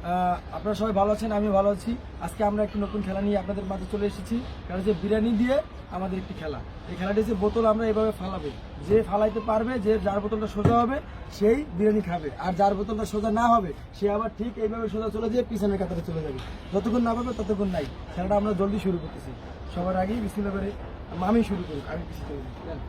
আপনারা সবাই ভালো আছেন, আমি ভালো আছি। আজকে আমরা একটি নতুন খেলা নিয়ে আপনাদের মাঝে চলে এসেছি। কারণ যে বিরিয়ানি দিয়ে আমাদের একটি খেলা, এই খেলাটি হচ্ছে বোতল আমরা এভাবে ফালাবো, যে ফালাইতে পারবে, যে যার বোতলটা সোজা হবে সেই বিরিয়ানি খাবে, আর যার বোতলটা সোজা না হবে সে আবার ঠিক এইভাবে সোজা চলে যেয়ে পিছনের কাতারে চলে যাবে। যতক্ষণ না পাবে ততক্ষণ নাই। খেলাটা আমরা জলদি শুরু করতেছি। সবার আগেই বিসমিল্লাহ করে আমি শুরু করি, আমি পিছিয়ে চলে যাই।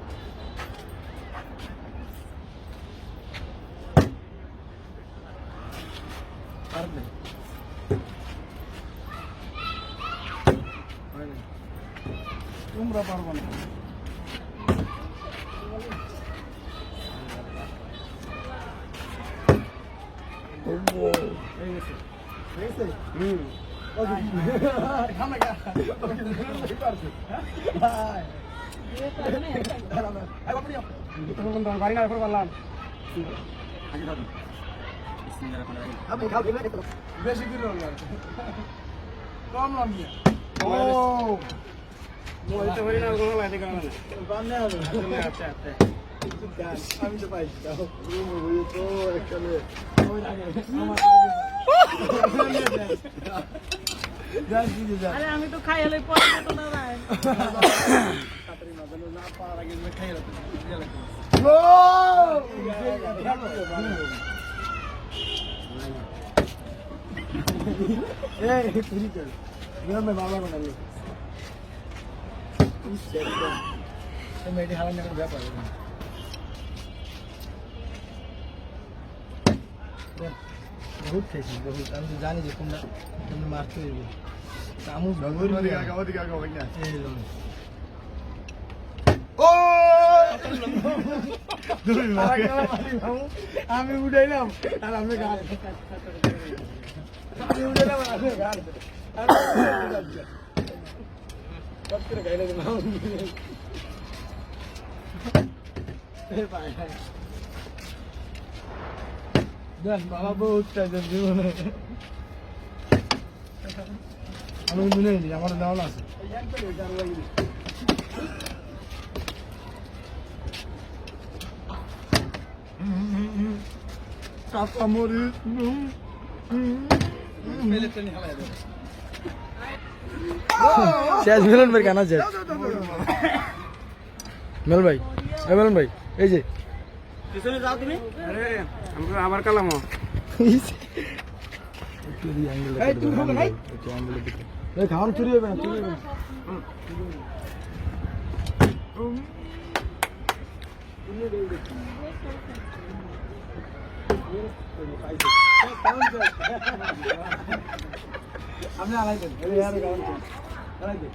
তোমরা পারবো না। বেশি দিন কম নামিয়ে আমি তো পাইছি আমি তো খাই হলে পরে তো না ভাই বাবা মেয়েটি হারানোর কোনো ব্যাপার বহুত খেয়েছি, বহুত। আমি তো জানি যে কোনটা তোমরা মারতে হইবে। আমি উঠাইলাম আর আমি গান উঠাইলাম আর আমি গান বাবা বহুত জীবনে আমি মনে নিই আমার দেওয়া আছে। শেষ মিলন ভাই কেন শেষ মেল ভাই, মেলন ভাই, এই যে পিছনে যাও তুমি। আরে আমার কালাম খাওয়ান চুরি হবে না, চুরি হবে না। আপনি আড়াই দেন, আড়াই দেন।